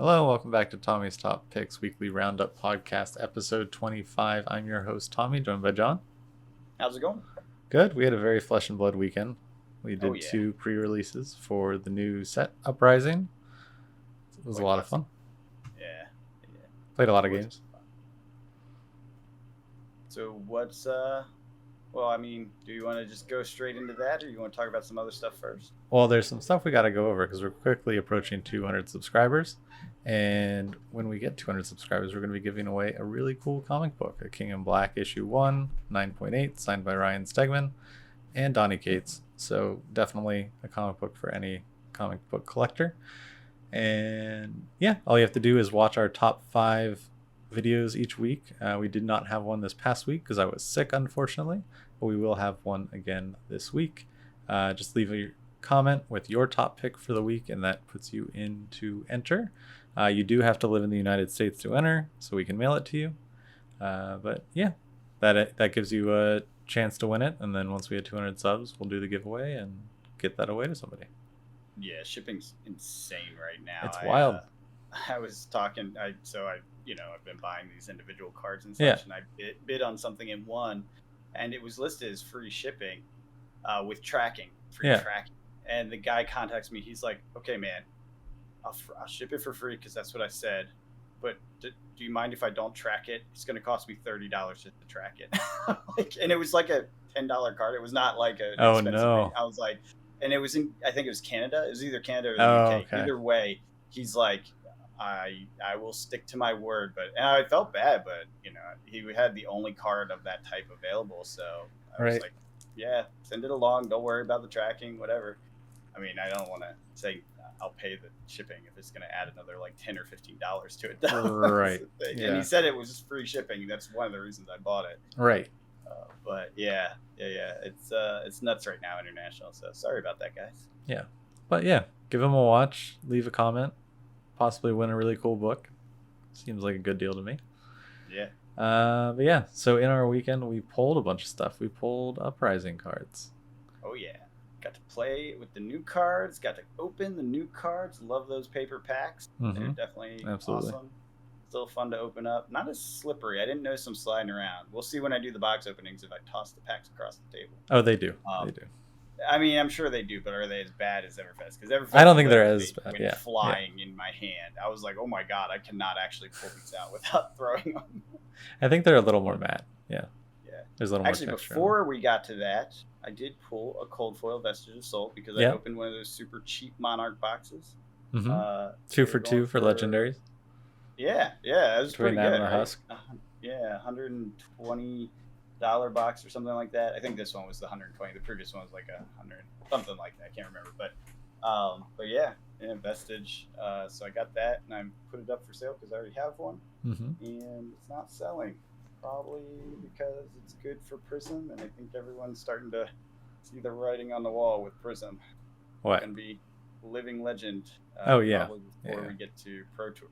Hello, welcome back to Tommy's Top Picks Weekly Roundup Podcast, episode 25. I'm your host, Tommy, joined by John. How's it going? Good. We had a very flesh and blood weekend. We did two pre-releases for the new set, Uprising. It was a lot of fun. Yeah. Played a lot of games. So what's, do you want to just go straight into that, or you want to talk about some other stuff first? Well, there's some stuff we got to go over because we're quickly approaching 200 subscribers. And when we get 200 subscribers, we're going to be giving away a really cool comic book, a King in Black issue 1, 9.8, signed by Ryan Stegman and Donny Cates. So definitely a comic book for any comic book collector. And yeah, all you have to do is watch our top 5 videos each week. We did not have one this past week because I was sick, unfortunately, but we will have one again this week. Just leave a comment with your top pick for the week, and that puts you in to enter. You do have to live in the United States to enter, so we can mail it to you. But yeah, that gives you a chance to win it, and then once we hit 200 subs, we'll do the giveaway and get that away to somebody. Yeah, shipping's insane right now. It's wild. I was talking, I've been buying these individual cards and such, and I bid on something and won, and it was listed as free shipping with tracking, tracking. And the guy contacts me. He's like, "Okay, man, I'll ship it for free because that's what I said. But do you mind if I don't track it? It's going to cost me $30 just to track it." And it was like a $10 card. It was not like a expensive thing. I was like, and it was I think it was Canada. It was either Canada or the UK. Okay. Either way, he's like, I will stick to my word. And I felt bad, but he had the only card of that type available. So I was like, yeah, send it along. Don't worry about the tracking, whatever. I mean, I don't want to say I'll pay the shipping if it's going to add another like $10 or $15 to it. Though. Right. And he said it was just free shipping. That's one of the reasons I bought it. Right. But yeah. It's nuts right now, international. So sorry about that, guys. Yeah. But yeah, give them a watch. Leave a comment. Possibly win a really cool book. Seems like a good deal to me. Yeah. But yeah, so in our weekend, we pulled a bunch of stuff. We pulled Uprising cards. Oh, yeah. Got to play with the new cards. Got to open the new cards. Love those paper packs. Mm-hmm. They're definitely awesome. Still fun to open up. Not as slippery. I didn't notice them sliding around. We'll see when I do the box openings if I toss the packs across the table. Oh, they do. They do. I mean, I'm sure they do, but are they as bad as Everfest? Because Everfest, I don't think they're as bad. Yeah. Flying in my hand. I was like, oh my god, I cannot actually pull these out without throwing them. I think they're a little more matte. Yeah. Yeah. There's a little actually, more texture. Before we got to that, I did pull a cold foil Vestige of Soul because I opened one of those super cheap Monarch boxes. Mm-hmm. 2 for 2 for legendaries. Yeah, that was pretty good. And a husk. Yeah, $120 box or something like that. I think this one was the 120. The previous one was like 100, something like that. I can't remember, but yeah, Vestige. So I got that and I put it up for sale because I already have one, and it's not selling. Probably because it's good for Prism, and I think everyone's starting to see the writing on the wall with Prism. What? It's gonna be living legend. Probably before we get to Pro Tour.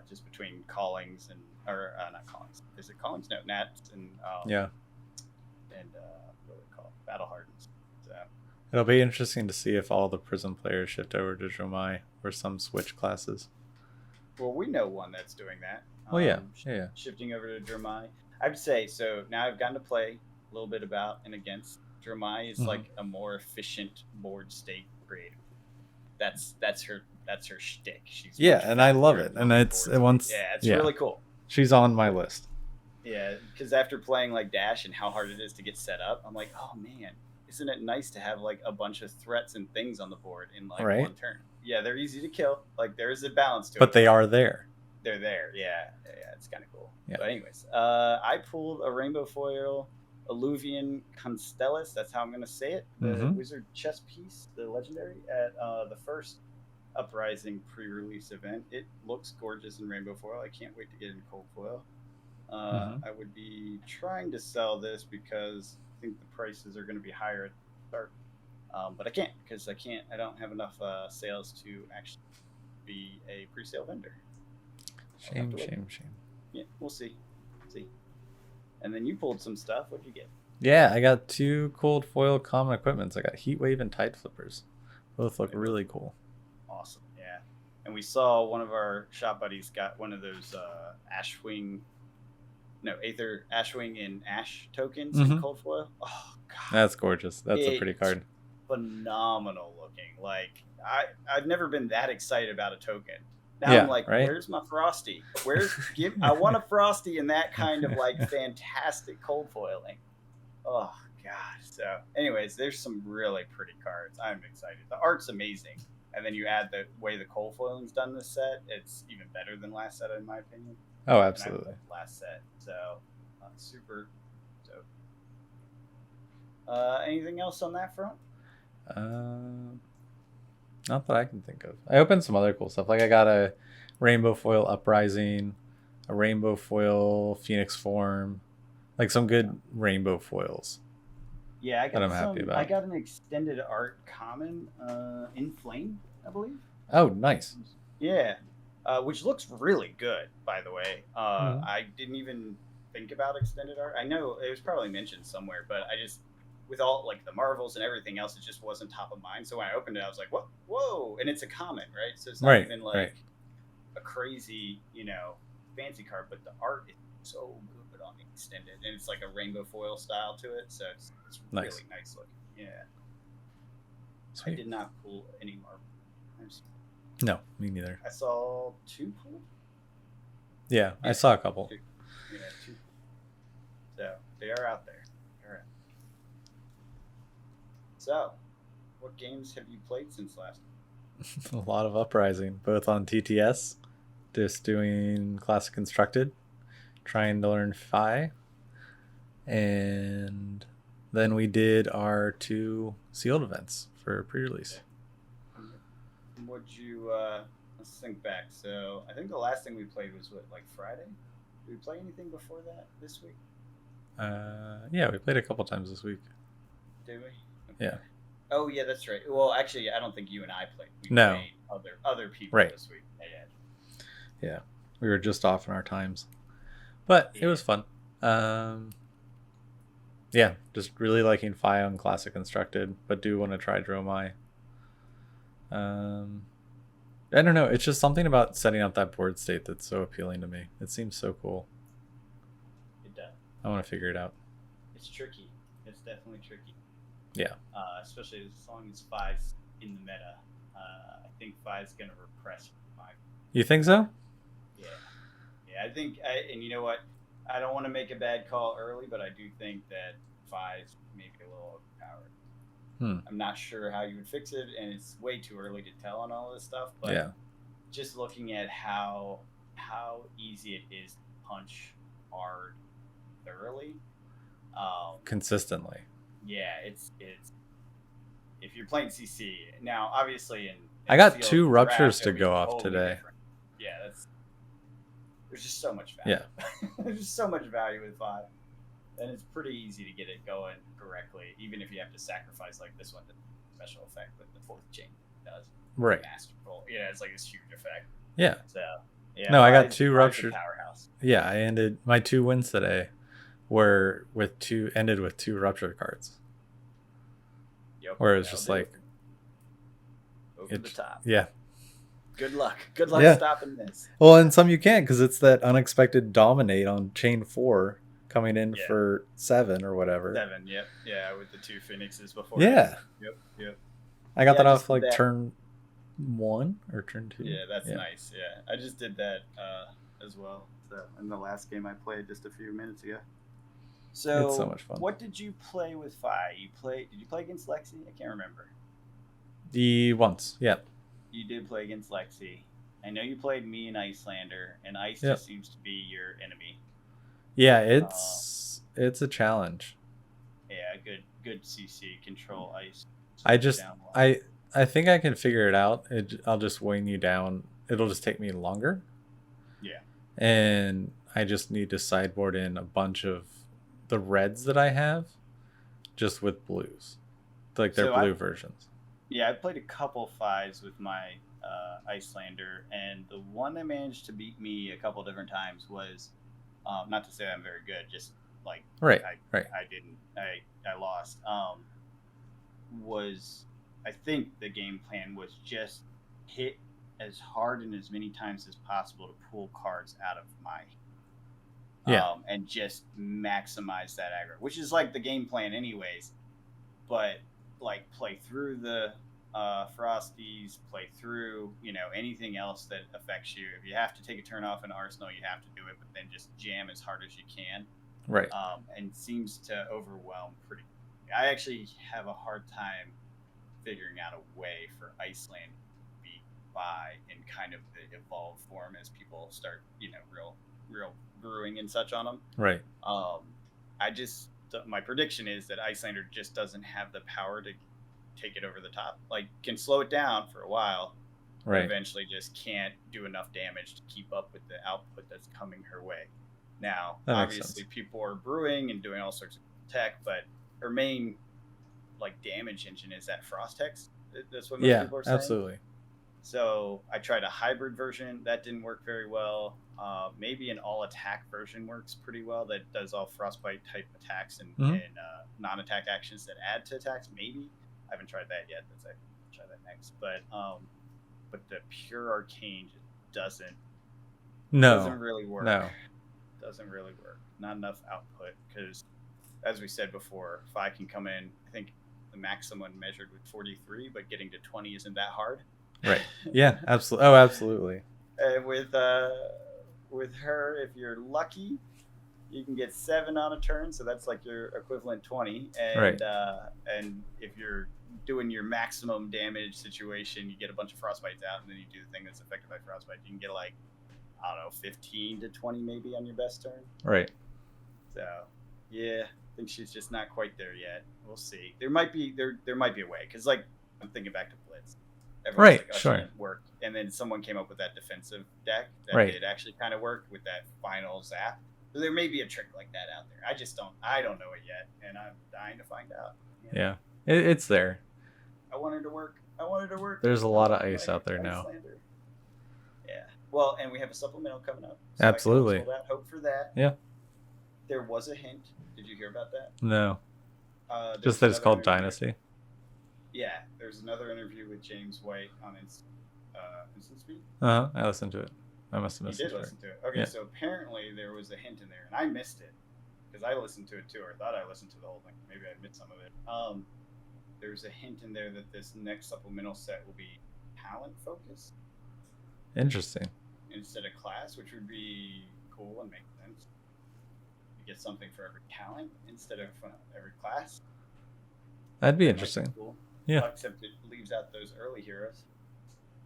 Just between Callings and not Callings. Is it Callings? No, Nats and and what are they called? Battle Hardens. So it'll be interesting to see if all the Prism players shift over to Dromai or some switch classes. Well, we know one that's doing that. Shifting over to Dromai. I'd say so. Now I've gotten to play a little bit about and against. Dromai is like a more efficient board state creator. That's her shtick. She's and I love it. And it's really cool. She's on my list. Yeah, because after playing like Dash and how hard it is to get set up, I'm like, oh man, isn't it nice to have like a bunch of threats and things on the board in like one turn? Yeah, they're easy to kill. Like there is a balance to it. But they are there. They're there. Yeah, it's kind of cool. Yeah. But anyways, I pulled a rainbow foil Alluvian Constellus. That's how I'm going to say it. The Wizard chess piece, the legendary, at the first Uprising pre-release event. It looks gorgeous in rainbow foil. I can't wait to get in cold foil. I would be trying to sell this because I think the prices are going to be higher at the start. But I can't because I don't have enough sales to actually be a pre-sale vendor. Shame. Yeah, we'll see. And then you pulled some stuff. What'd you get? Yeah, I got 2 cold foil common equipments. I got Heatwave and Tide Flippers. Both look really cool. Awesome. Yeah. and we saw one of our shop buddies got one of those Ashwing, no Aether Ashwing and Ash tokens in cold foil. Oh god, That's gorgeous. That's a pretty it's card. phenomenal looking. Like I've never been that excited about a token. Now Yeah, I'm like, right? where's my Frosty? I want a Frosty in that kind of like fantastic cold foiling. Oh god. So anyways, there's some really pretty cards. I'm excited. The art's amazing. And then you add the way the cold foiling's done this set, it's even better than last set in my opinion. Oh, And I absolutely. played last set. So super dope. Anything else on that front? Not that I can think of. I opened some other cool stuff. Like I got a rainbow foil uprising, a rainbow foil phoenix form, like some good rainbow foils. Yeah, I got that I'm happy about. I got an extended art common in flame, I believe. Oh, nice. Yeah, which looks really good, by the way. I didn't even think about extended art. I know it was probably mentioned somewhere, but I just, with all like the Marvels and everything else, it just wasn't top of mind. So when I opened it, I was like, "What? Whoa!" And it's a common, right? So it's not even like a crazy, fancy card, but the art is so good on the extended, and it's like a rainbow foil style to it, so it's nice. Really nice looking. Yeah. Sweet. I did not pull any Marvels. No, me neither. I saw 2 pull. Yeah, I saw a couple. 2. Yeah, 2. So they are out there. So, what games have you played since last? A lot of Uprising, both on TTS, just doing Classic Constructed, trying to learn Phi, and then we did our 2 sealed events for pre-release. Would you, let's think back. So, I think the last thing we played was like Friday? Did we play anything before that this week? Yeah, we played a couple times this week. Did we? Okay. Yeah. Oh yeah, that's right. Well, actually, I don't think you and I played. We played other people this week. Yeah, we were just off in our times, but it was fun. Yeah, just really liking Phi on Classic Constructed, but do want to try Dromai. I don't know. It's just something about setting up that board state that's so appealing to me. It seems so cool. It does. I want to figure it out. It's tricky. It's definitely tricky. Yeah. Especially as long as Phi's in the meta. I think Phi's going to repress Phi. You think so? Yeah. Yeah, I think, and you know what? I don't want to make a bad call early, but I do think that Phi's maybe a little overpowered. I'm not sure how you would fix it, and it's way too early to tell on all this stuff. But just looking at how easy it is to punch hard thoroughly, consistently. Yeah, it's if you're playing CC now, obviously, I got 2 ruptures to go off today. Different. Yeah, there's just so much value. Yeah, there's just so much value with Phi. And it's pretty easy to get it going correctly, even if you have to sacrifice like this one, the special effect with the 4th chain does. Right. Masterful. Yeah, it's like this huge effect. Yeah. So, yeah. No, I got 2 ruptures. Powerhouse. Yeah, I ended my 2 wins today were ended with 2 rupture cards. Yep. Where it was just like over the top. Yeah. Good luck stopping this. Well, and some you can't because it's that unexpected dominate on chain 4. Coming in for 7 or whatever. 7, yep. Yeah, with the 2 phoenixes before. Yeah. Yep. I got that off like turn 1 or turn 2. Yeah, that's nice. Yeah, I just did that as well. So in the last game I played just a few minutes ago. So it's so much fun. What did you play with Phi? Did you play against Lexi? I can't remember. Once, yeah. You did play against Lexi. I know you played me and Icelander, and Ice just seems to be your enemy. Yeah, it's a challenge. Yeah, good CC control Ice. I think I can figure it out. I'll just weighing you down. It'll just take me longer. Yeah. And I just need to sideboard in a bunch of the reds that I have, just with blues, like their blue versions. Yeah, I played a couple Phis with my Icelander, and the one that managed to beat me a couple different times was. Not to say I'm very good, just like I lost. I think the game plan was just hit as hard and as many times as possible to pull cards out of my and just maximize that aggro, which is like the game plan anyways. But like play through the Frosties, play through anything else that affects you. If you have to take a turn off an arsenal, you have to do it, but then just jam as hard as you can. Right. And seems to overwhelm pretty. I actually have a hard time figuring out a way for Iceland to be by in kind of the evolved form as people start, real brewing and such on them. Right. My prediction is that Icelander just doesn't have the power to take it over the top. Like, can slow it down for a while, right? But eventually just can't do enough damage to keep up with the output that's coming her way. Now, obviously, people are brewing and doing all sorts of tech, but her main damage engine is that Frost Hex. That's what most people are saying. Absolutely. So I tried a hybrid version that didn't work very well. Maybe an all attack version works pretty well that does all frostbite type attacks and non-attack actions that add to attacks. Maybe I haven't tried that yet. I try that next. But the pure arcane just doesn't really work. No, doesn't really work. Not enough output because, as we said before, Phi can come in. I think the maximum measured with 43, but getting to 20 isn't that hard. Right. Yeah. Absolutely. Oh, absolutely. And with her, if you're lucky, you can get 7 on a turn, so that's like your equivalent 20. And and if you're doing your maximum damage situation, you get a bunch of frostbites out, and then you do the thing that's affected by frostbite. You can get 15 to 20 maybe on your best turn. Right. So yeah, I think she's just not quite there yet. We'll see. There might be a way because I'm thinking back to Blitz. Everyone's sure. Work. And then someone came up with that defensive deck that did actually kind of work with that final zap. So there may be a trick like that out there. I don't know it yet, and I'm dying to find out. Yeah, it's there. I want her to work. There's a lot of ice out there now. Yeah. Well, and we have a supplemental coming up. So absolutely. Hope for that. Yeah. There was a hint. Did you hear about that? No. Just that it's called Dynasty. Yeah, there's another interview with James White on Instant Speed. I listened to it. I must have missed it. You did listen to it. Okay, so apparently there was a hint in there, and I missed it because I listened to it too, or thought I listened to the whole thing. Maybe I missed some of it. There's a hint in there that this next supplemental set will be talent focused. Interesting. Instead of class, which would be cool and make sense. You get something for every talent instead of every class. That'd be interesting. Cool. Yeah. Except it leaves out those early heroes.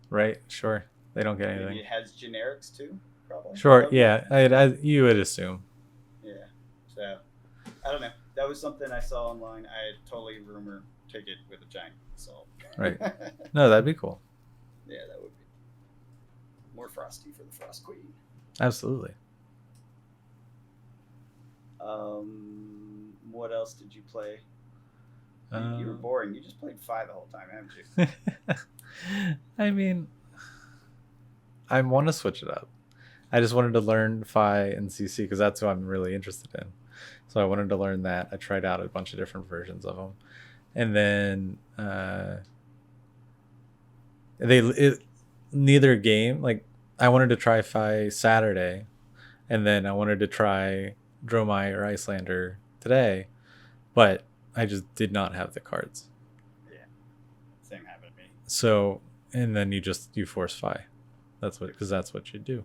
Right. Sure. They don't get anything. Maybe it has generics too. Probably. Sure. Probably. Yeah. You would assume. Yeah. So I don't know. That was something I saw online. I totally rumor take it with a giant salt. Right. No, that'd be cool. Yeah, that would be more frosty for the Frost Queen. Absolutely. What else did you play? You were boring. You just played Phi the whole time, haven't you? I mean, I want to switch it up. I just wanted to learn Phi and CC because that's what I'm really interested in. So I wanted to learn that. I tried out a bunch of different versions of them, and then neither game. Like I wanted to try Phi Saturday, and then I wanted to try Dromai or Icelander today, but I just did not have the cards. Yeah, same happened to me. So, and then you force Phi. That's what you do.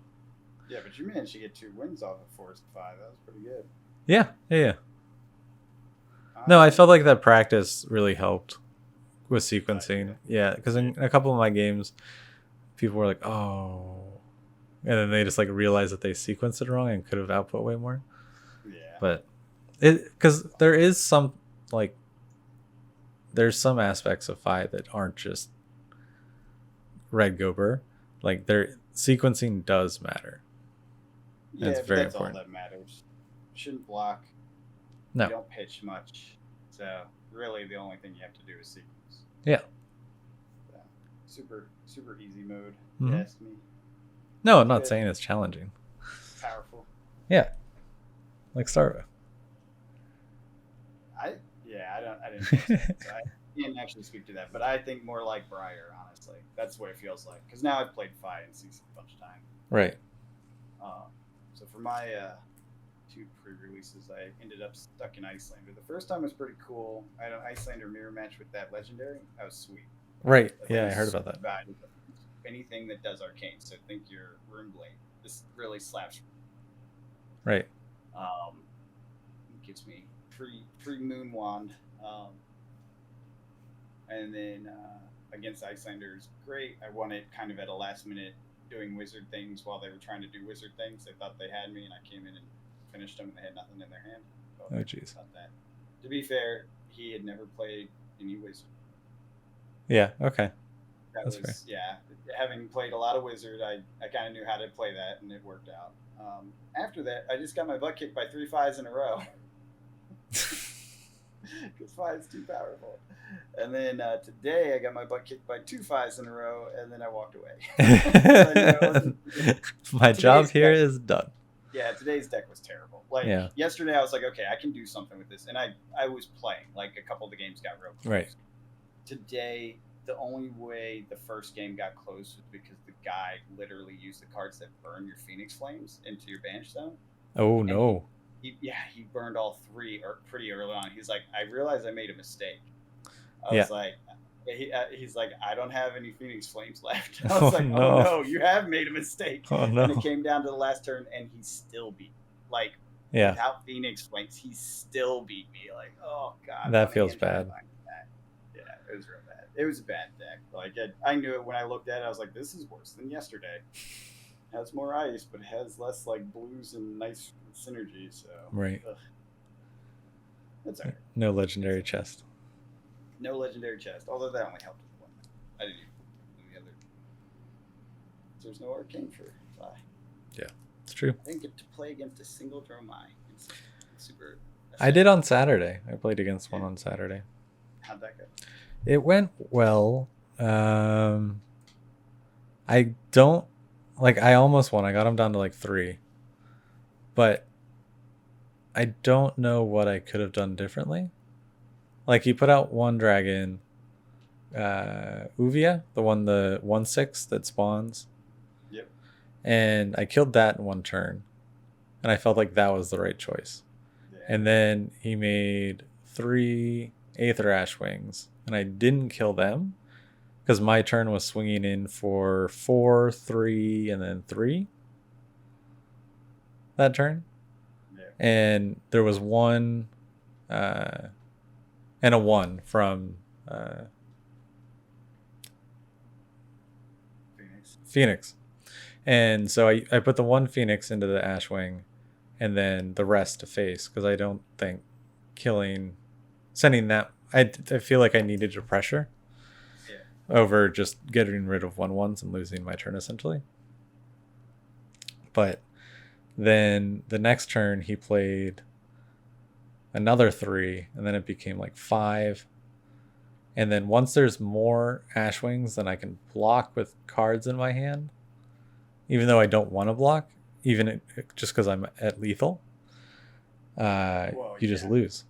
Yeah, but you managed to get 2 wins off of forced Phi. That was pretty good. Yeah. No, I felt like that practice really helped with sequencing. Yeah, because in a couple of my games, people were like, "Oh," and then they just realized that they sequenced it wrong and could have output way more. Yeah. But because there is some there's some aspects of Phi that aren't just red gober. Their sequencing does matter. Yeah, it's very that's important. All that matters. You shouldn't block. No. You don't pitch much. So really the only thing you have to do is sequence. Yeah. So, super easy mode, Mm-hmm. if you ask me. No, I'm not saying it's challenging. Powerful. Yeah. Like Starva. I didn't. can't actually speak to that, but I think more like Briar, honestly. That's what it feels like. Because now I've played Fi and CC a bunch of times. Right. So for my 2 pre-releases, I ended up stuck in Icelander. The first time was pretty cool. I had an Icelander mirror match with that legendary. That was sweet. Right. Like, Yeah, I heard about that. Valuable. Anything that does arcane. So think your Rune Blade. This really slaps. Right. It gives me free Moon Wand. And then against Icelanders, great. I won it kind of at a last minute doing wizard things while they were trying to do wizard things. They thought they had me, and I came in and finished them, and they had nothing in their hand. So oh, jeez. To be fair, he had never played any wizard. Yeah, okay. That's fair. Yeah, having played a lot of wizard, I kind of knew how to play that, and it worked out. After that, I just got my butt kicked by 3 Fis in a row. Because Fi is too powerful. And then today I got my butt kicked by 2 Fis in a row, and then I walked away. My job here is done. Yeah, today's deck was terrible. Like yesterday I was like, okay, I can do something with this. And I was playing. Like a couple of the games got real close. Right. Today, the only way the first game got close was because the guy literally used the cards that burn your Phoenix Flames into your Banish Zone. Oh, no. He burned all 3 pretty early on. He's like, I realized I made a mistake. I was like, he's like, I don't have any Phoenix Flames left. I was like, no. Oh no, you have made a mistake. Oh no. And it came down to the last turn, and he still beat me. Like, without Phoenix Flames, he still beat me. Like, oh god, that feels bad. Yeah, it was real bad. It was a bad deck. Like, I knew it when I looked at it. I was like, this is worse than yesterday. It has more ice, but it has less like blues and nice synergy. So right. That's all right. No legendary chest. No legendary chest. Although that only helped with 1. I didn't even do the other. There's no arcane for Fi. Yeah, it's true. I didn't get to play against a single Dromai. It's super. I did on Saturday. I played against one on Saturday. How'd that go? It went well. I don't. I almost won. I got him down to 3. But I don't know what I could have done differently. He put out 1 dragon, Uvia, the 1/6 that spawns. Yep. And I killed that in 1 turn. And I felt like that was the right choice. Yeah. And then he made 3 Aether Ash Wings. And I didn't kill them. Because my turn was swinging in for 4, 3, and then 3 that turn. Yeah. And there was 1 and a 1 from Phoenix. And so I put the 1 Phoenix into the Ashwing and then the rest to face because I don't think sending that, I feel like I needed to pressure. Over just getting rid of 1/1s and losing my turn essentially. But then the next turn he played another 3 and then it became 5. And then once there's more Ashwings than I can block with cards in my hand, even though I don't want to block, just because I'm at lethal, you just lose.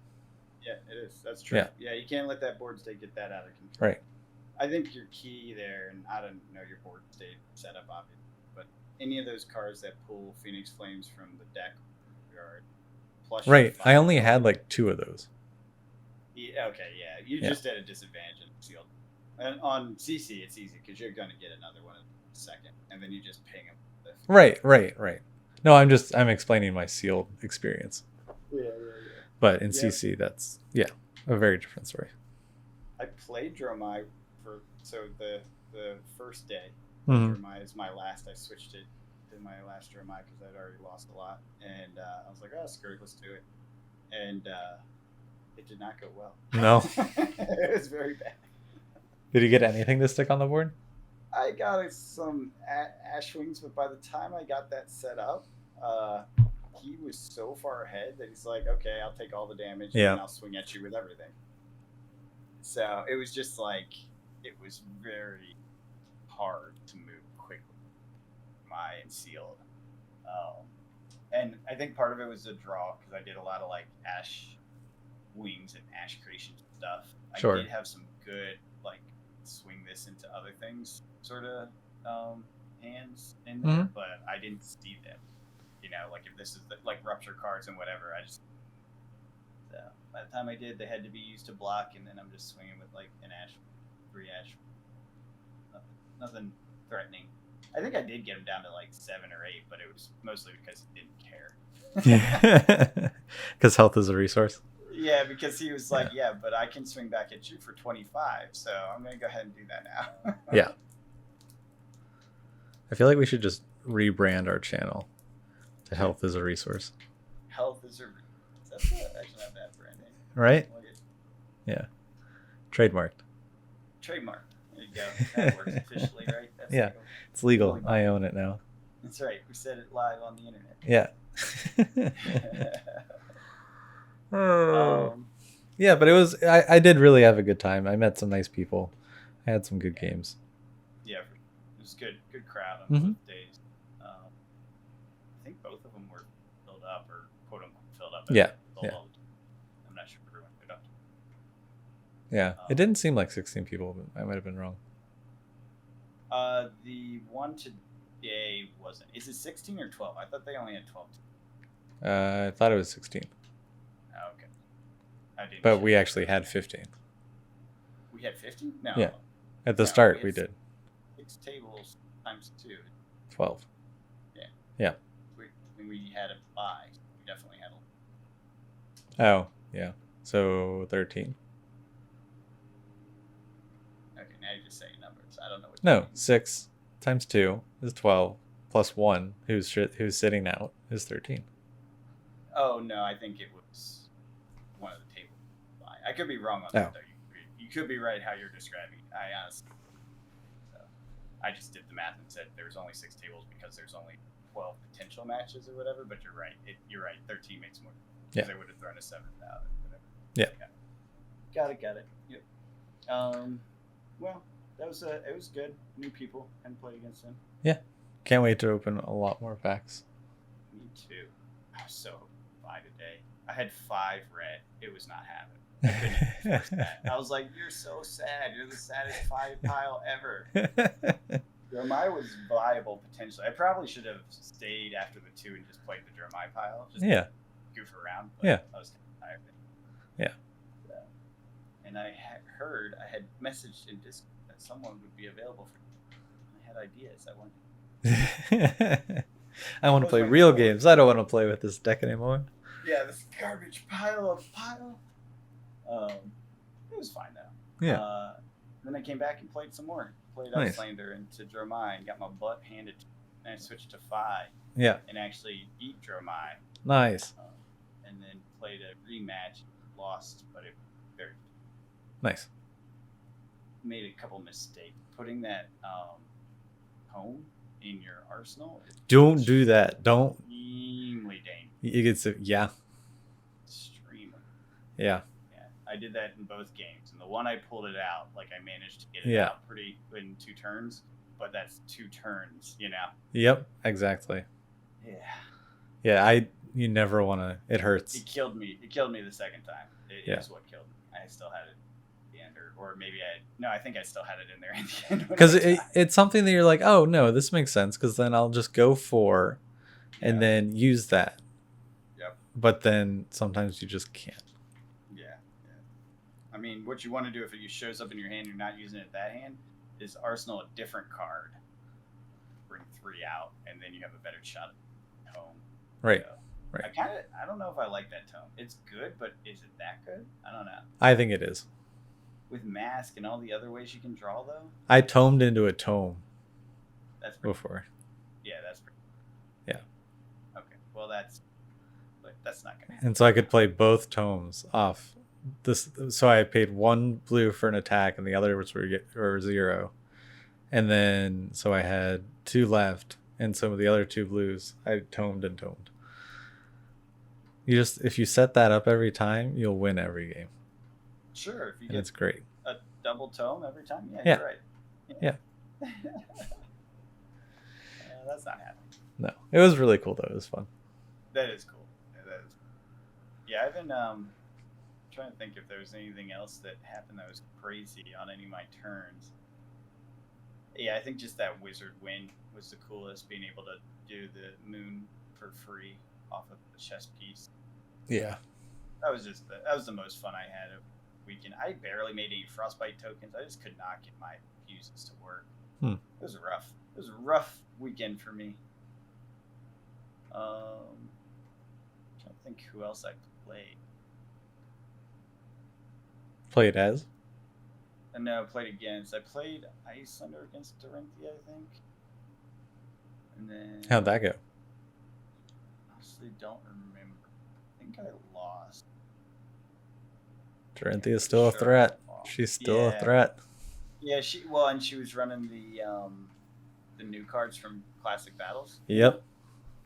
Yeah, it is. That's true. Yeah, you can't let that board state get that out of control. Right. I think your key there, and I don't know your board state setup, obviously, but any of those cards that pull Phoenix Flames from the deck yard, plus right. I only had 2 of those. Yeah, okay, yeah. You're just at a disadvantage in sealed. And on CC, it's easy because you're going to get another one in a second, and then you just ping them. Right. No, I'm explaining my sealed experience. Yeah. But in CC, that's a very different story. I played Dromai so the first day. Dromai is my last. I switched it to my last Dromai because I'd already lost a lot, and I was like, oh, screw it, let's do it. And it did not go well. No. It was very bad. Did you get anything to stick on the board? I got some Ashwings, but by the time I got that set up, he was so far ahead that he's like, okay, I'll take all the damage and I'll swing at you with everything. So it was just it was very hard to move quickly. And sealed. And I think part of it was a draw because I did a lot of Ash Wings and Ash Creation stuff. Sure. I did have some good like swing this into other things sort of hands in there, but I didn't see them. You know, like if this is like rupture cards and whatever, I just by the time I did, they had to be used to block, and then I'm just swinging with like an ash, 3 ash, nothing threatening. I think I did get him down to like 7 or 8, but it was mostly because he didn't care. Because health is a resource. Yeah, because he was like, yeah, but I can swing back at you for 25, so I'm gonna go ahead and do that now. Yeah. I feel like we should just rebrand our channel to Health is a Resource. Health is a resource. That's actually not bad branding. Right? Yeah. Trademarked. Trademark. There you go. That works officially, right? That's yeah. legal. It's legal. I own it now. That's right. We said it live on the internet. Yeah. Yeah, but it was I did really have a good time. I met some nice people. I had some good games. Yeah, it was good crowd on both days. I think both of them were filled up or quote unquote filled up. Yeah. I'm not sure if everyone filled up. Yeah, it didn't seem like 16 people, but I might have been wrong. The one today wasn't. Is it 16 or 12? I thought they only had 12. I thought it was 16. Oh, okay. I didn't. But we actually had 15. We had 15? No. Yeah. At the start, we did. 6 tables times 2. 12. Yeah. Yeah. We had a buy. We definitely had a. Oh, yeah. So 13. Okay, now you're just saying numbers. I don't know what. No, 6 times 2 is 12, plus 1, who's sitting out, is 13. Oh, no, I think it was one of the tables. I could be wrong on that, though. You could be right how you're describing it. I honestly. I just did the math and said there was only 6 tables because there's only 12 potential matches or whatever, but you're right. You're right. 13 makes more. Because they would have thrown a 7th out or whatever. Yeah. Got it. Yep. Well, that was it was good. New people and played against them. Yeah. Can't wait to open a lot more packs. Me too. I was so high today. I had 5 red. It was not happening. I was like, you're so sad. You're the saddest 5 pile ever. Dromai was viable potentially. I probably should have stayed after the 2 and just played the Dromai pile. Just goof around. But I was tired. Yeah. And I had messaged in Discord that someone would be available for me. I had ideas. I want to play real games. I don't want to play with this deck anymore. Yeah, this garbage pile. It was fine though. Yeah. Then I came back and played some more. Played Outlander into Dromai and got my butt handed to me. And I switched to Phi. Yeah. And actually beat Dromai. Nice. And then played a rematch. Lost, but it was very nice. Made a couple mistakes. Putting that home in your arsenal. Don't do that. Don't. Extremely dangerous. You get to, Extremely. Yeah. I did that in both games. And the one I pulled it out, like I managed to get it out pretty in 2 turns. But that's 2 turns, you know? Yep, exactly. Yeah. Yeah, you never want to, it hurts. It killed me. It killed me the second time. It was what killed me. I still had it at the end. Or maybe I think I still had it in there at the end. Because it's something that you're like, oh, no, this makes sense. Because then I'll just go 4 and then use that. Yep. But then sometimes you just can't. I mean, what you want to do if it shows up in your hand, you're not using it that hand, is arsenal a different card, bring 3 out, and then you have a better shot at home. Right. So, right. I don't know if I like that tome. It's good, but is it that good? I don't know. I think it is. With mask and all the other ways you can draw, though. I tomed into a tome. That's pretty before. Yeah, that's pretty. Yeah. Okay. Well, that's not gonna happen. And so I could play both tomes off. So I paid 1 blue for an attack, and the other was for 0. And then so I had 2 left, and some of the other 2 blues I tomed and tomed. If you set that up every time, you'll win every game. Sure, if you get it's great. A double tome every time, yeah. You're right. Yeah. That's not happening. No, it was really cool though. It was fun. That is cool. Yeah, I've been trying to think if there was anything else that happened that was crazy on any of my turns. Yeah, I think just that wizard win was the coolest, being able to do the moon for free off of the chess piece. Yeah. That was the most fun I had of weekend. I barely made any frostbite tokens. I just could not get my fuses to work. It was rough. It was a rough weekend for me. I'm trying to think who else I played. Played as? And no, I played against. I played Icelander against Dorinthia, I think. And then How'd that go? Honestly, don't remember. I think I lost. Dorinthia's still a threat. She's still a threat. Yeah, she was running the new cards from Classic Battles. Yep.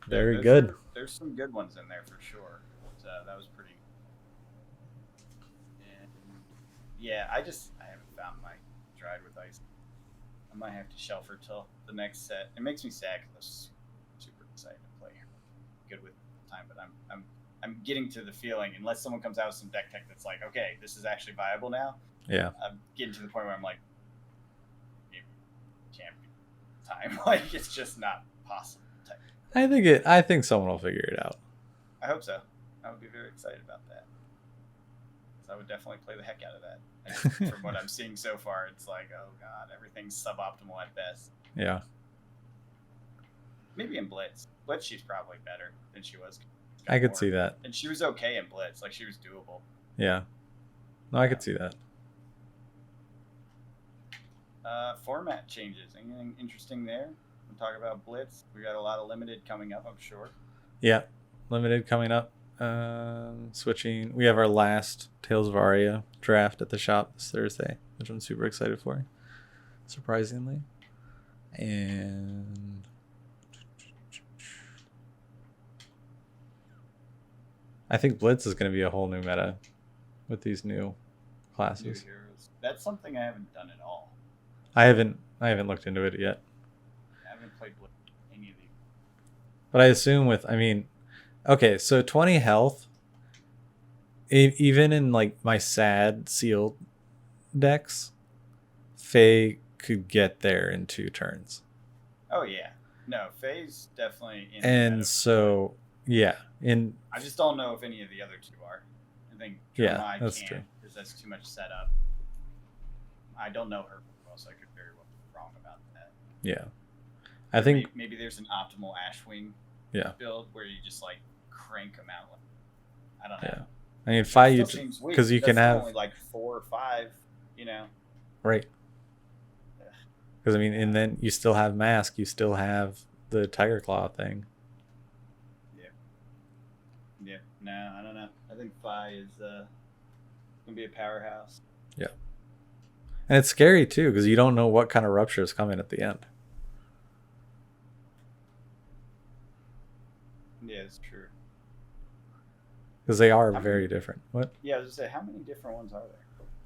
Very good. There's some good ones in there for sure. So that was pretty. And yeah, I haven't found my dried with ice. I might have to shelf her till the next set. It makes me sad because I was super excited to play her. Good with time, but I'm getting to the feeling, unless someone comes out with some deck tech that's like, okay, this is actually viable now. Yeah. I'm getting to the point where I'm like, maybe can't be time. Like, it's just not possible. I think someone will figure it out. I hope so. I would be very excited about that. So I would definitely play the heck out of that. And from what I'm seeing so far, it's like, oh god, everything's suboptimal at best. Yeah. Maybe in Blitz. Blitz, she's probably better than she was. I could see that. And she was okay in Blitz. Like, she was doable. Yeah. No, I could see that. Format changes. Anything interesting there? We'll talk about Blitz. We got a lot of limited coming up, I'm sure. Yeah. Limited coming up. Switching. We have our last Tales of Aria draft at the shop this Thursday, which I'm super excited for. Surprisingly. And I think Blitz is going to be a whole new meta with these new classes. New heroes. That's something I haven't done at all. I haven't looked into it yet. I haven't played Blitz any of these. But I assume okay, so 20 health, even in like my sad sealed decks, Faye could get there in 2 turns. Oh yeah, no, Faye's definitely in. And so yeah, I just don't know if any of the other 2 are. I think that's true because that's too much setup. I don't know her well, so I could very well be wrong about that. Yeah, I think maybe there's an optimal Ashwing build where you just like crank them out. I don't know. Yeah, I mean, Faye, because you can have only like 4 or 5, you know. Right. Because I mean, and then you still have Mask, you still have the Tiger Claw thing. Yeah. No, I don't know. I think Faye is gonna be a powerhouse. Yeah. And it's scary too, because you don't know what kind of rupture is coming at the end. Yeah, it's true. Because they are very different. What? Yeah, I was gonna say, how many different ones are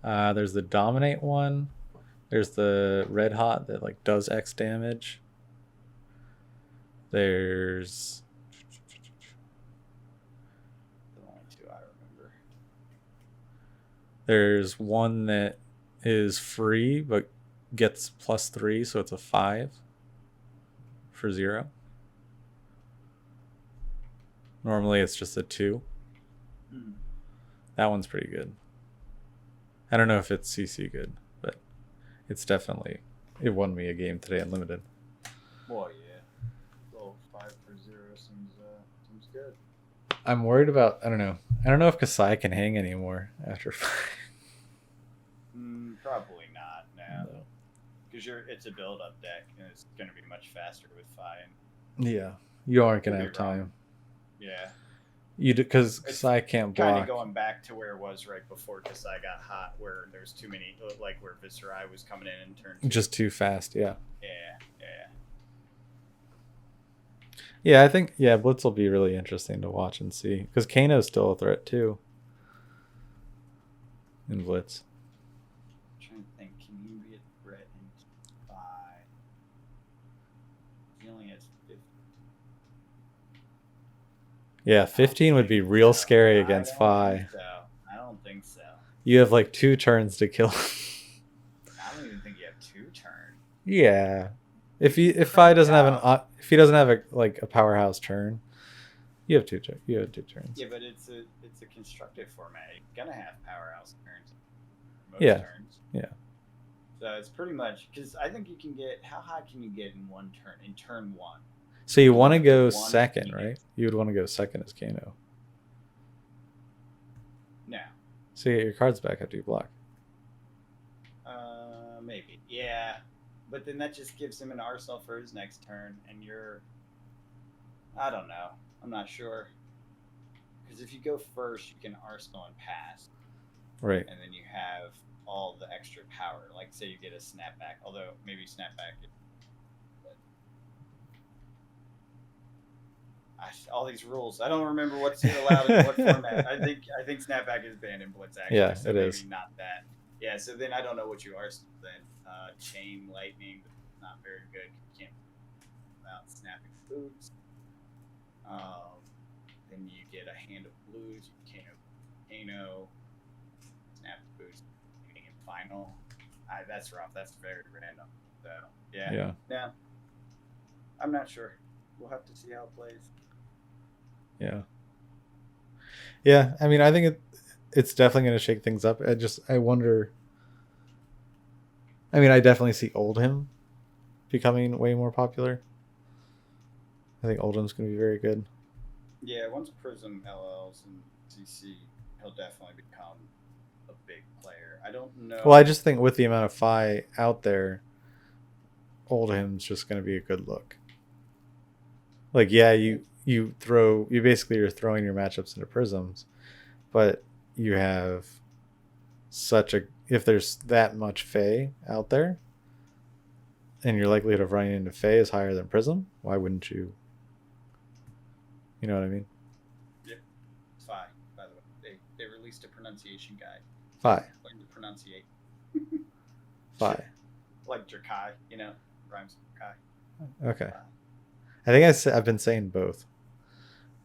there? There's the Dominate one. There's the Red Hot that like does X damage. There's The only 2 I remember. There's one that is free but gets +3, so it's a 5 for 0. Normally it's just a 2. That one's pretty good. I don't know if it's CC good, but it's definitely, it won me a game today Unlimited. Well, yeah. Well, 5 for 0 seems good. I'm worried about, I don't know if Kasai can hang anymore after 5. Probably not, no. Because it's a build-up deck, and it's going to be much faster with Faye. Yeah, you aren't going to have time. Yeah. Because Kasai can't block. Kind of going back to where it was right before Kasai got hot, where there's too many, like where Viserai was coming in and turned. Just too fast, yeah. Yeah. Yeah, I think, Blitz will be really interesting to watch and see. Because Kano's still a threat, too. In Blitz. I'm trying to think, can he be a threat in Faye? He only has 50. Yeah, 15 would be real scary against Faye. I don't think so. You have like 2 turns to kill him. I don't even think you have 2 turns. Yeah. If Fi doesn't have if he doesn't have a powerhouse turn, you have 2 turns. Yeah, but it's a constructive format. You're gonna have powerhouse turns. Most Yeah. turns. Yeah. So it's pretty much because I think you can get how high can you get in one turn? In turn 1. So you want to go second, right? You would want to go second as Kano. No. So you get your cards back after you block. Maybe. Yeah. But then that just gives him an arsenal for his next turn, and you're... I don't know. I'm not sure. Because if you go first, you can arsenal and pass. Right. And then you have all the extra power. Like, say you get a snapback. Although, maybe snapback... all these rules. I don't remember what's allowed in what format. I think snapback is banned in Blitz, actually. Yeah, so it maybe is. not that. Yeah, so then I don't know what you arsenal then. Chain lightning, not very good. You can't without snapping boots. Then you get a hand of blues. You Kano, snap boots, getting in final. That's rough. That's very random. So yeah. I'm not sure. We'll have to see how it plays. Yeah. I mean, I think it's definitely going to shake things up. I wonder. I mean, I definitely see Oldhim becoming way more popular. I think Oldham's going to be very good. Yeah, once Prism LLs and CC, he'll definitely become a big player. I don't know. Well, I just think with the amount of Fi out there, Oldham's just going to be a good look. Like, yeah, you basically are throwing your matchups into Prisms, but you have if there's that much Fae out there, and your likelihood of running into Fae is higher than Prism, why wouldn't you? You know what I mean? Yep. Phi, by the way. They released a pronunciation guide. Phi. Learn to pronunciate. Phi. Like Drakai, rhymes with Drakai. Okay. I think I've been saying both.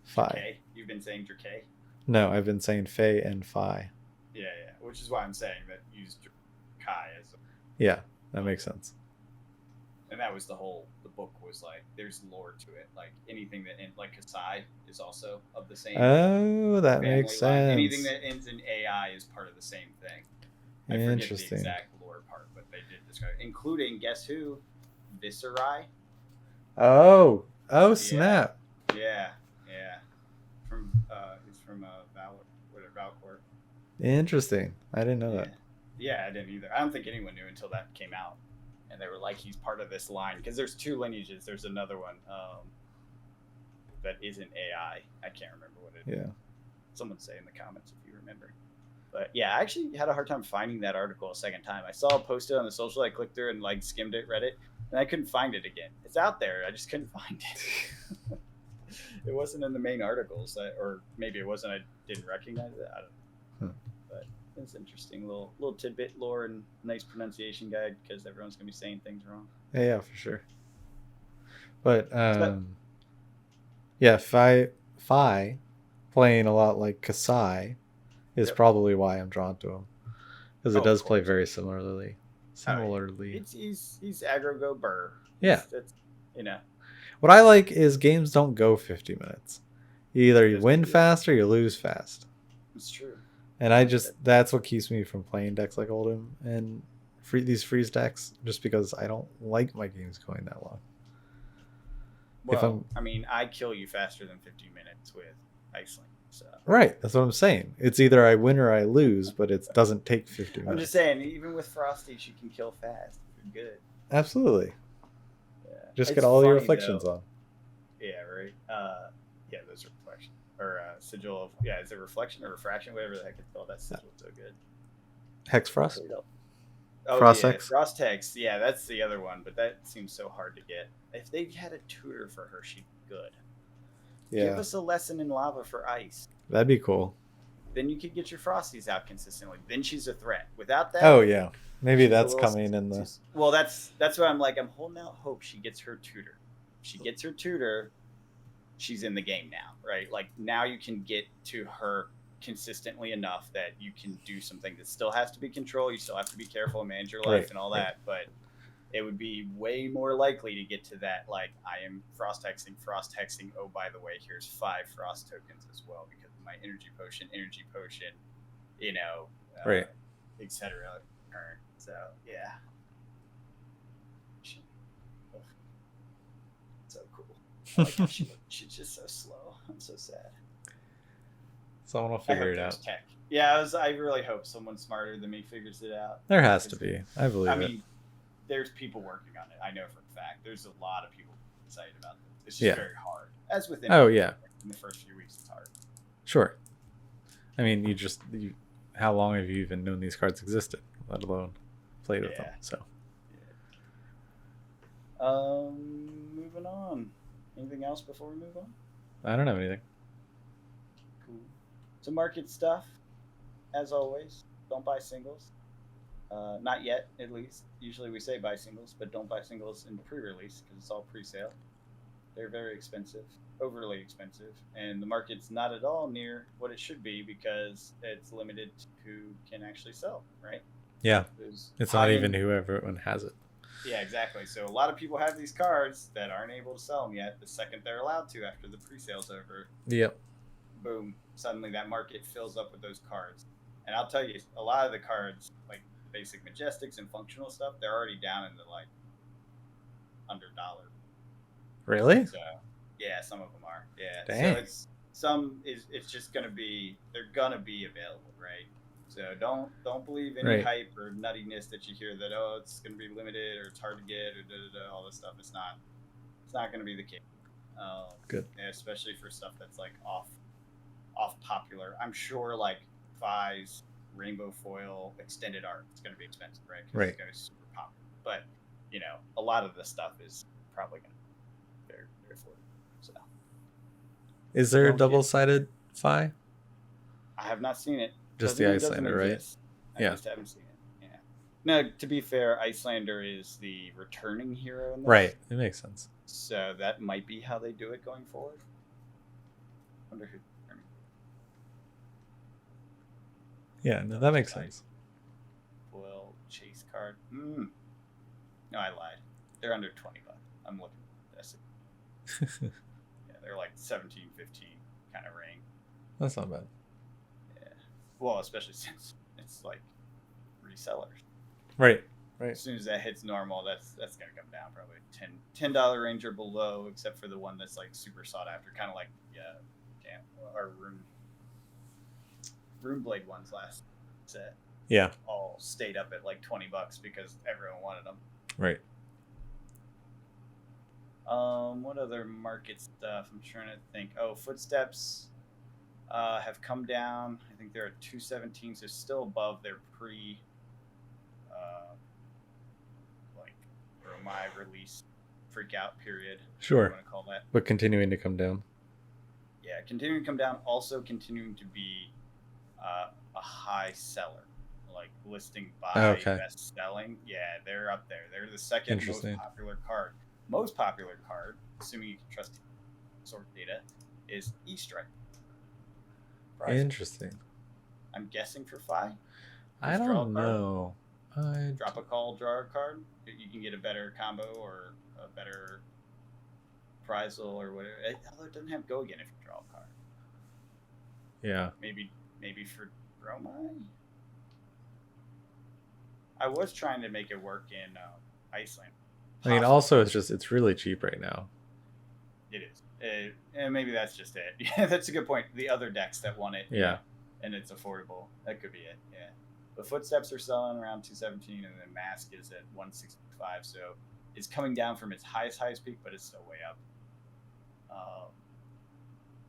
Phi. Okay. You've been saying Drakai? No, I've been saying Fae and Phi. Yeah. Which is why I'm saying that use Drakai as Yeah, that makes sense. And that was the book was like, there's lore to it. Like anything that like Kasai is also of the same. Oh, that makes sense. Anything that ends in AI is part of the same thing. I forget the exact lore part, but they did describe it, including, guess who? Viserai. Oh, snap. Yeah. He's from Valcourt. Interesting. I didn't know that. Yeah, I didn't either. I don't think anyone knew until that came out. And they were like, he's part of this line. Because there's 2 lineages. There's another one that isn't AI. I can't remember what it is. Yeah. Someone say in the comments if you remember. But yeah, I actually had a hard time finding that article a second time. I saw it posted on the social. I clicked through and skimmed it, read it. And I couldn't find it again. It's out there. I just couldn't find it. It wasn't in the main articles. Or maybe it wasn't. I didn't recognize it. I don't know. But it's interesting little tidbit lore and nice pronunciation guide because everyone's gonna be saying things wrong. Yeah, for sure. But yeah, Phi playing a lot like Kasai is probably why I'm drawn to him, because it does play very similarly. He's aggro go burr. Yeah, that's What I like is games don't go 50 minutes. Either you win fast or you lose fast. It's true. And that's what keeps me from playing decks like Oldhim and these freeze decks, just because I don't like my games going that long. Well, I kill you faster than 50 minutes with Iceland. So. Right, that's what I'm saying. It's either I win or I lose, but it doesn't take 50 minutes. I'm just saying, even with Frosties, you can kill fast if you're good. Absolutely. Yeah. Just get all your reflections on. Yeah, right. Yeah, those are reflections. Or sigil of, is it reflection or refraction? Whatever the heck it's called. That sigil's so good. Hexfrost? Oh, Frost yeah, Hex? Frost Hex. Yeah, that's the other one, but that seems so hard to get. If they had a tutor for her, she'd be good. Yeah. Give us a lesson in lava for ice. That'd be cool. Then you could get your Frosties out consistently. Then she's a threat. Without that... Oh, yeah. Maybe that's coming in the... Well, that's why I'm like, I'm holding out hope she gets her tutor. If she gets her tutor, she's in the game now, right? Like, now you can get to her consistently enough that you can do something that still has to be controlled. You still have to be careful and manage your life and all that, but it would be way more likely to get to that, like, I am frost hexing. Oh, by the way, here's 5 frost tokens as well because of my energy potion, you know, etc. So yeah, so cool. I like how she's just so slow. I'm so sad. Someone will figure it out. Tech. Yeah, I really hope someone smarter than me figures it out. There has to be. I believe it. I mean, there's people working on it. I know for a fact. There's a lot of people excited about this. It's just very hard. As with anything, in the first few weeks, it's hard. Sure. I mean, how long have you even known these cards existed, let alone played with them? So. Moving on. Anything else before we move on? I don't have anything. Cool. So market stuff, as always. Don't buy singles. Not yet, at least. Usually we say buy singles, but don't buy singles in pre-release because it's all pre-sale. They're very expensive, overly expensive, and the market's not at all near what it should be because it's limited to who can actually sell, right? Yeah, it's not even whoever has it. Yeah, exactly. So a lot of people have these cards that aren't able to sell them yet. The second they're allowed to after the pre-sale's over, boom, suddenly that market fills up with those cards. And I'll tell you, a lot of the cards, like basic majestics and functional stuff, they're already down into like under $1. Really? So yeah, some of them are. Yeah. Dang. So it's just they're gonna be available, right? So don't believe any hype or nuttiness that you hear that it's gonna be limited or it's hard to get or all this stuff. It's not gonna be the case. Good. Especially for stuff that's like off popular. I'm sure like Fi's rainbow foil extended art is going to be expensive, right? Because it's going to be super popular. But a lot of the stuff is probably going to be very, very affordable. So, is there a double-sided Fi? I have not seen it. Just the Icelander, right? I just haven't seen it. Yeah. Now, to be fair, Icelander is the returning hero in this. Right. It makes sense. So that might be how they do it going forward. Wonder who. Yeah, no, that makes sense. Foil chase card. No, I lied. They're under $20. I'm looking at this. Yeah, they're like 17, 15 kind of range. That's not bad. Yeah. Well, especially since it's like resellers. Right. As soon as that hits normal, that's gonna come down probably $10 range or below, except for the one that's like super sought after, kind of like our Runeblade ones last set. Yeah. All stayed up at like $20 because everyone wanted them. Right. What other market stuff? I'm trying to think. Footsteps have come down. I think they're at 217, so still above their pre Bromai release freak out period. Sure. What you want to call that. But continuing to come down. Yeah, continuing to come down, also continuing to be a high seller, like listing by best selling. Yeah, they're up there. They're the second most popular card. Most popular card, assuming you can trust sort data, is E-Strike. Interesting. I'm guessing for Fi. I don't know. Drop a call, draw a card. You can get a better combo or a better prizal or whatever. Although it doesn't have go again if you draw a card. Yeah. Maybe for Bromai. I was trying to make it work in Iceland. I mean, also it's really cheap right now. It is. And maybe that's just it. Yeah, that's a good point. The other decks that want it. Yeah. And it's affordable. That could be it. Yeah. The Footsteps are selling around 217, and then Mask is at 165. So it's coming down from its highest peak, but it's still way up.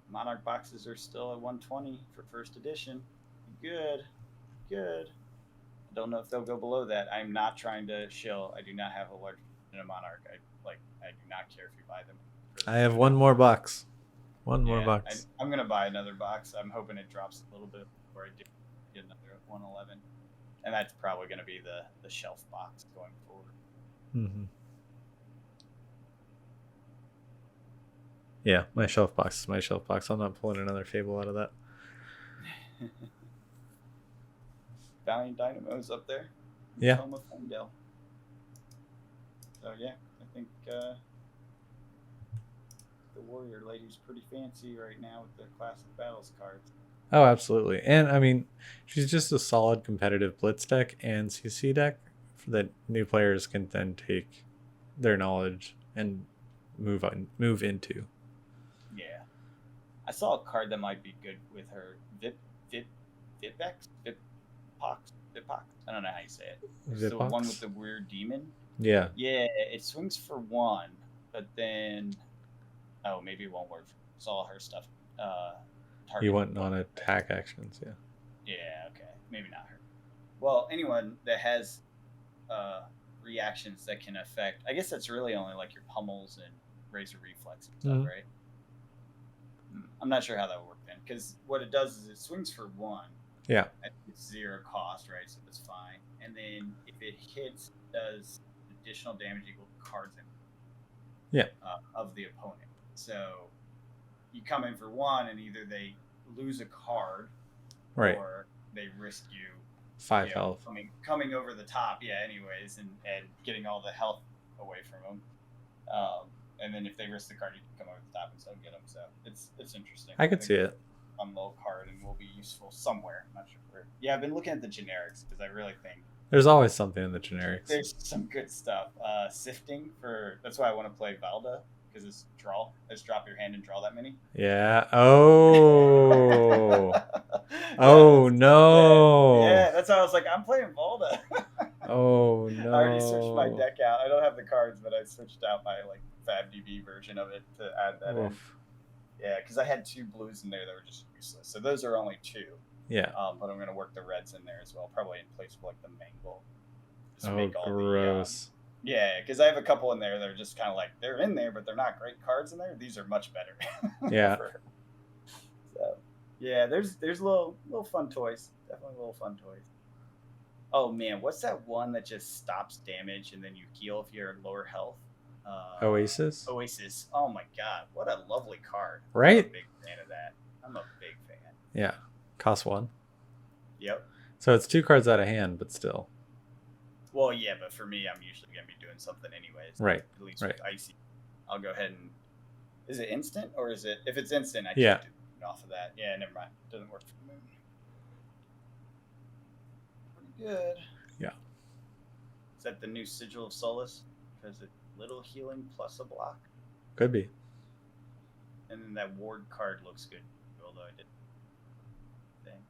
Monarch boxes are still at 120 for first edition. Good. I don't know if they'll go below that. I'm not trying to shill. I do not have a large Monarch. I do not care if you buy them. I have one more box. One more box. I'm gonna buy another box. I'm hoping it drops a little bit before I get another 111, and that's probably gonna be the shelf box going forward. Mm-hmm. Yeah, my shelf box is my shelf box. I'm not pulling another Fable out of that. Valiant Dynamo's up there. Yeah. Home of Fendel. So yeah, I think the Warrior Lady's pretty fancy right now with the Classic Battles cards. Oh, absolutely. And I mean, she's just a solid competitive blitz deck and CC deck that new players can then take their knowledge and move into. Yeah. I saw a card that might be good with her. Vipex? Vipox? I don't know how you say it. It's the one with the weird demon. Yeah. Yeah, it swings for 1, but then... Oh, maybe it won't work. It's all her stuff. You want non-attack actions, yeah. Yeah, okay. Maybe not her. Well, anyone that has reactions that can affect... I guess that's really only like your pummels and razor reflex and stuff, right? I'm not sure how that would work then, because what it does is it swings for 1. Yeah. It's 0 cost, right? So that's fine. And then if it hits, it does additional damage equal to cards of the opponent. So you come in for 1, and either they lose a card, right, or they risk you 5 health coming over the top. Yeah, anyways, and getting all the health away from them. And then if they risk the card, you can come over the top and still get them. So it's interesting. I could see it. On low card and will be useful somewhere. I'm not sure where. Yeah, I've been looking at the generics because I really think there's always something in the generics. There's some good stuff. Sifting that's why I want to play Valda, because it's draw. It's drop your hand and draw that many. Yeah. Oh. Oh no. Yeah, that's why I was like, I'm playing Valda. Oh no. I already switched my deck out. I don't have the cards, but I switched out my like FabDB version of it to add that in. Yeah, because I had 2 blues in there that were just useless. So those are only 2. Yeah. But I'm going to work the reds in there as well, probably in place of like the mangle. Just make all gross. Yeah, because I have a couple in there that are just kind of like, they're in there, but they're not great cards in there. These are much better. Yeah. So, yeah, there's little fun toys. Definitely little fun toys. Oh, man, what's that one that just stops damage and then you heal if you're at lower health? Oasis. Oh my god, what a lovely card! Right? I'm a big fan of that. I'm a big fan. Yeah, cost 1. Yep. So it's 2 cards out of hand, but still. Well, yeah, but for me, I'm usually gonna be doing something anyways. Right. At least with Icy, I'll go ahead and. Is it instant or is it? If it's instant, I can do off of that. Yeah, never mind. Doesn't work for the moon. Pretty good. Yeah. Is that the new Sigil of Solace? Because it. Little healing plus a block. Could be. And then that ward card looks good, although I didn't think.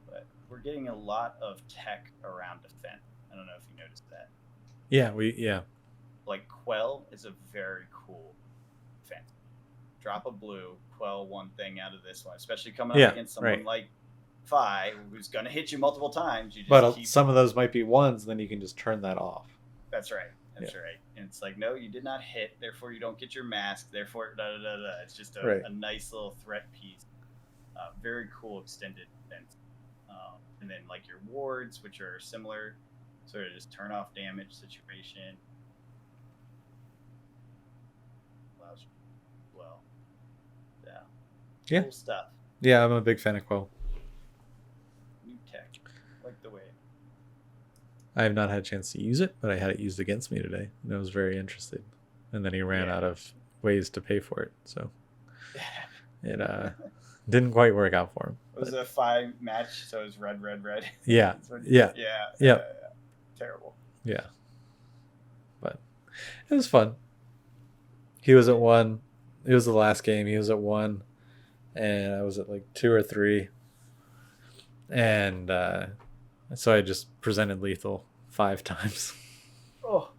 But we're getting a lot of tech around defense. I don't know if you noticed that. Yeah, Like Quell is a very cool defense. Drop a blue, quell one thing out of this one, especially coming up against someone like Fi, who's gonna hit you multiple times. You just some of those might be ones, then you can just turn that off. That's right. That's right. And it's like, no, you did not hit, therefore you don't get your mask, therefore da-da-da-da. It's just a nice little threat piece. Very cool extended defense. And then like your wards, which are similar, sort of just turn off damage situation. Allows you well. Yeah. Cool stuff. Yeah, I'm a big fan of Quell. New tech. Like the way. I have not had a chance to use it, but I had it used against me today, and I was very interested. And then he ran out of ways to pay for it, so it didn't quite work out for him. It was a 5 match, so it was red. Yeah. Terrible. Yeah. But it was fun. He was at 1. It was the last game. He was at 1, and I was at like 2 or 3. And so I just presented lethal 5 times. Oh.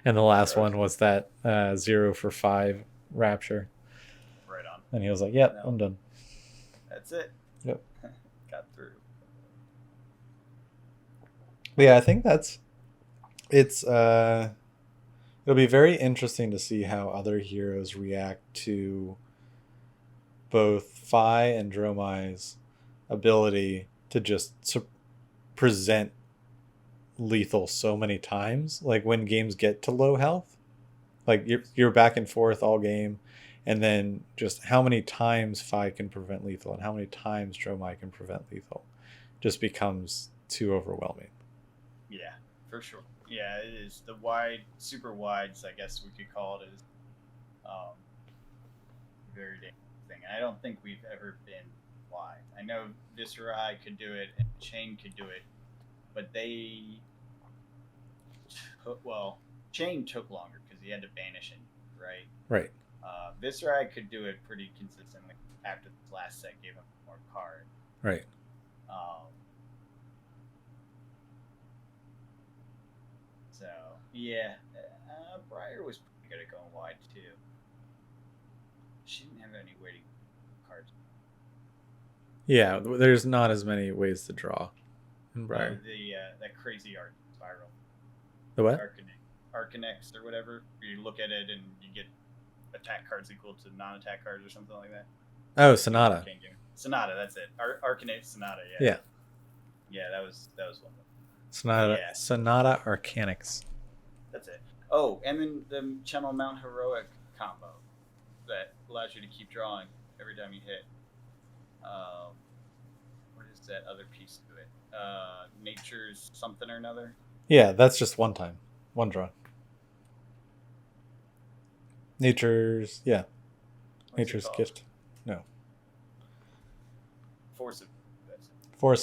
And the last one was that 0 for 5 rapture. Right on. And he was like, "Yep, I'm done." That's it. Yep. Got through. But yeah, I think it'll be very interesting to see how other heroes react to both Fi and Dromai's ability to just present lethal so many times. Like when games get to low health, like you're back and forth all game, And then just how many times Phi can prevent lethal and how many times Dromai can prevent lethal just becomes too overwhelming. Yeah, for sure. Yeah, it is. The super wides, I guess we could call it, is very dangerous thing. And I don't think we've ever been wide. I know Viscerai could do it and Chain could do it, but Chain took longer because he had to banish it, right? Right. Viscerai could do it pretty consistently after the last set gave him more card. Right. So, yeah, Briar was pretty good at going wide, too. She didn't have any waiting cards. Yeah, there's not as many ways to draw in Briar. That crazy art spiral. The what? Arcanex or whatever. You look at it and you get attack cards equal to non-attack cards or something like that. Oh, Sonata. Sonata, that's it. Arcanate Sonata, yeah. Yeah. Yeah, that was one of them. Sonata, Yeah. Sonata Arcanix. That's it. Oh, and then the Channel Mount Heroic combo that allows you to keep drawing every time you hit. What is that other piece to it? Nature's something or another? Yeah, that's just one time. One draw. Nature's gift. No. Force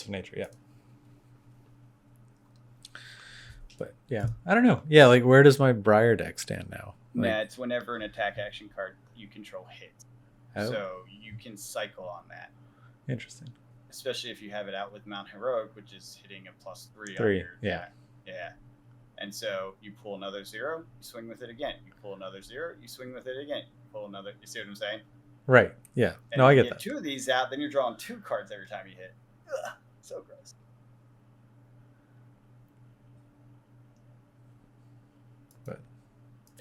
of nature, yeah. But yeah, I don't know. Yeah, like where does my Briar deck stand now? Like, it's whenever an attack action card you control hits. Oh. So you can cycle on that. Interesting. Especially if you have it out with Mount Heroic, which is hitting a +3. Yeah. Yeah. And so you pull another 0, you swing with it again. You pull another 0, you swing with it again. You pull another. You see what I'm saying? Right. Yeah. And no, I get you that. 2 of these out, then you're drawing 2 cards every time you hit. Ugh, so gross. But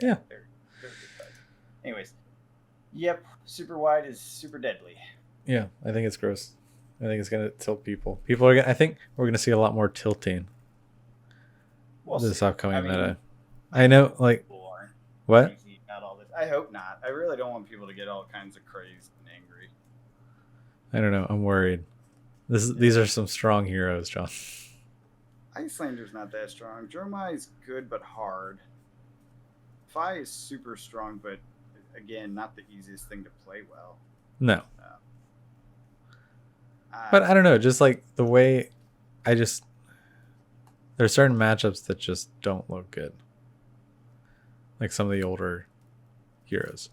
yeah. They're good cards. Anyways, yep. Super wide is super deadly. Yeah, I think it's gross. I think it's gonna tilt people. I think we're gonna see a lot more tilting. This upcoming meta. I know, like, what? Not all this. I hope not. I really don't want people to get all kinds of crazed and angry. I don't know. I'm worried. These are some strong heroes, John. Icelander's not that strong. Dromai is good but hard. Phi is super strong, but again, not the easiest thing to play well. No. But I don't know. Just like the way there's certain matchups that just don't look good. Like some of the older heroes.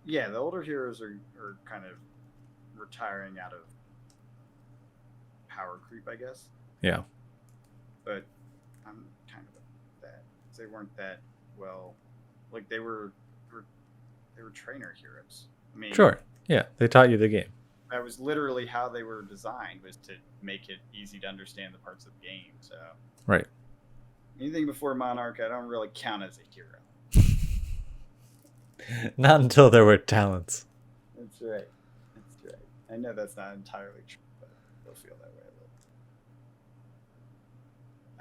Yeah, the older heroes are kind of retiring out of power creep, I guess. Yeah. But I'm kind of that. They weren't that well. Like they were trainer heroes. I mean, sure. Yeah, they taught you the game. That was literally how they were designed, was to make it easy to understand the parts of the game. So right. Anything before Monarch, I don't really count as a hero. Not until there were talents. That's right. That's right. I know that's not entirely true, but it'll feel that way a little.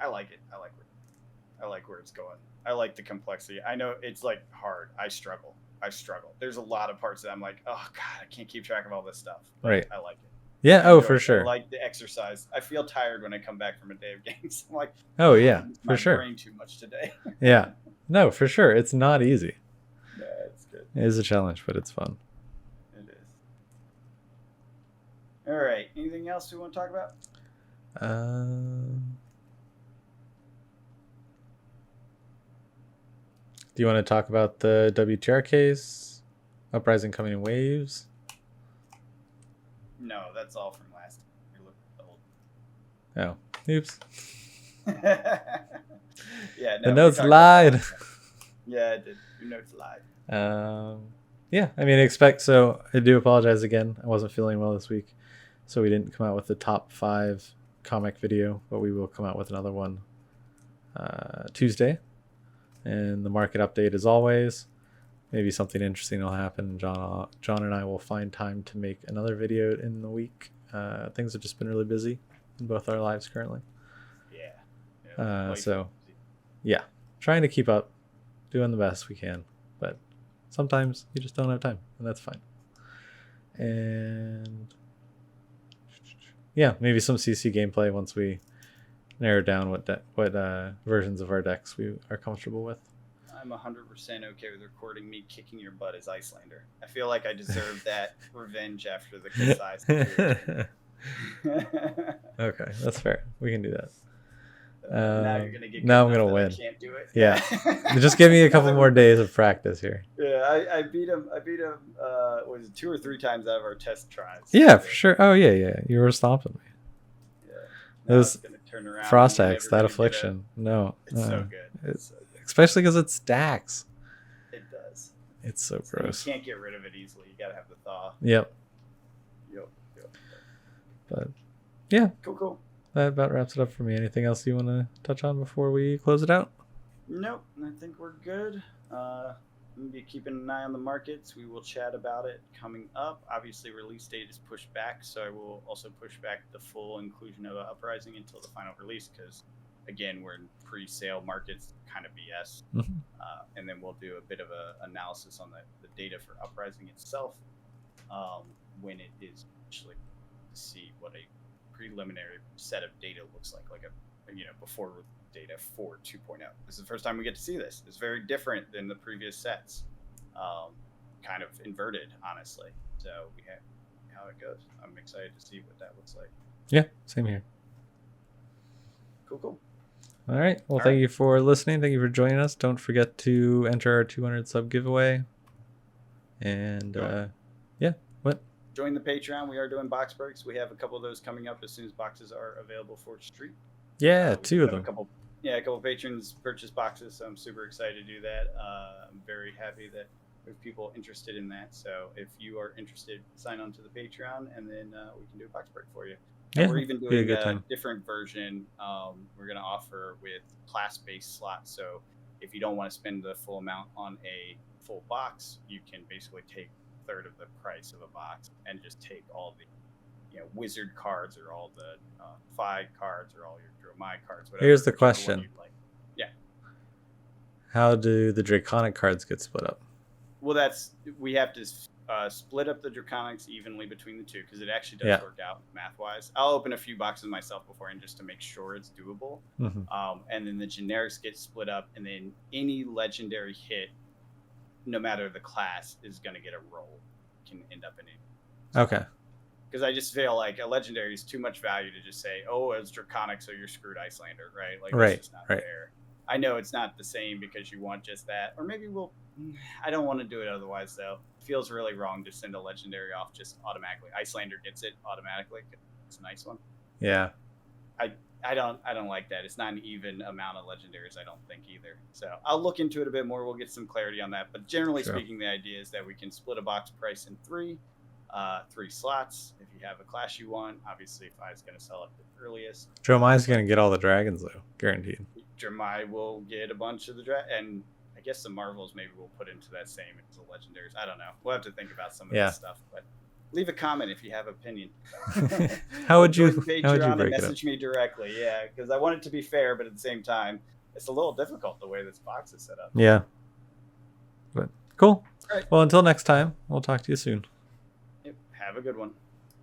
I like it. I like where it's going. I like the complexity. I know it's like hard. I struggle. There's a lot of parts that I'm like, oh god, I can't keep track of all this stuff. But right. I like it. Yeah. Oh, for sure. I like the exercise. I feel tired when I come back from a day of games. I'm like, oh yeah, for sure. Brain too much today. Yeah. No, for sure. It's not easy. Yeah, it's good. It is a challenge, but it's fun. It is. All right. Anything else we want to talk about? Do you want to talk about the WTR case? Uprising coming in waves? No, that's all from last time. We looked old. Oh, oops. Yeah, no, the notes lied. Yeah, it did. Your notes lied. Yeah, I mean, so I do apologize again. I wasn't feeling well this week, so we didn't come out with the top 5 comic video, but we will come out with another one Tuesday. And the market update, as always, maybe something interesting will happen. John and I will find time to make another video in the week. Things have just been really busy in both our lives currently. Yeah. So, yeah, trying to keep up, doing the best we can, but Sometimes you just don't have time, and that's fine. And yeah, maybe some CC gameplay once we narrow down what versions of our decks we are comfortable with. I'm 100% okay with recording me kicking your butt as Icelander. I feel like I deserve that revenge after the Kasai situation. Okay, that's fair. We can do that. Now you're gonna get. Now I'm gonna win. I can't do it. Yeah, just give me a couple more days of practice here. Yeah, I beat him. Was it 2 or 3 times out of our test tries? Yeah, for sure. Oh yeah. You were stomping me. Yeah. Those turn around. Frost Axe, that affliction. No, it's so good. Especially because it stacks. It does. It's so gross. You can't get rid of it easily. You gotta have the thaw. Yep. But yeah. Cool. That about wraps it up for me. Anything else you want to touch on before we close it out? Nope. I think we're good. I'm going to be keeping an eye on the markets. We will chat about it coming up. Obviously, release date is pushed back, so I will also push back the full inclusion of Uprising until the final release because, again, we're in pre-sale markets, kind of BS. Mm-hmm. And then we'll do a bit of an analysis on the data for Uprising itself when it is actually to see what a preliminary set of data looks like before data for 2.0. This is the first time we get to see this. It's very different than the previous sets, kind of inverted, honestly. So we have how it goes. I'm excited to see what that looks like. Yeah, same here. Cool. All right. Well, thank you for listening. Thank you for joining us. Don't forget to enter our 200 sub giveaway. And what? Join the Patreon. We are doing box breaks. We have a couple of those coming up as soon as boxes are available for street. Yeah, 2 of them. A couple of patrons purchased boxes, so I'm super excited to do that. I'm very happy that there's people interested in that. So if you are interested, sign on to the Patreon, and then we can do a box break for you. Yeah, we're even doing a different version. We're going to offer with class-based slots. So if you don't want to spend the full amount on a full box, you can basically take a third of the price of a box and just take all the wizard cards or all the Fi cards or all your Dromai cards. Whatever. Here's the question. Yeah. How do the Draconic cards get split up? Well, we have to split up the Draconics evenly between the two because it actually does work out math-wise. I'll open a few boxes myself beforehand just to make sure it's doable. Mm-hmm. And then the generics get split up, and then any legendary hit, no matter the class, is going to get a roll. Can end up in it. Okay. Because I just feel like a legendary is too much value to just say, oh, it's Draconic, so you're screwed, Icelander, right? Like, that's just not fair. I know it's not the same because you want just that. Or maybe I don't want to do it otherwise, though. It feels really wrong to send a legendary off just automatically. Icelander gets it automatically. It's a nice one. Yeah. I don't like that. It's not an even amount of legendaries, I don't think, either. So I'll look into it a bit more. We'll get some clarity on that. But generally speaking, the idea is that we can split a box price in 3 slots. If you have a class you want, obviously Fi is going to sell it the earliest. Dromai's going to get all the dragons, though. Guaranteed. Dromai will get a bunch of the and I guess the Marvels maybe we'll put into that same as the legendaries. I don't know. We'll have to think about some of this stuff. But leave a comment if you have opinion. How would you break message me directly? Yeah, because I want it to be fair, but at the same time, it's a little difficult the way this box is set up. Yeah. But cool. All right. Well, until next time, we'll talk to you soon. Yep. Have a good one.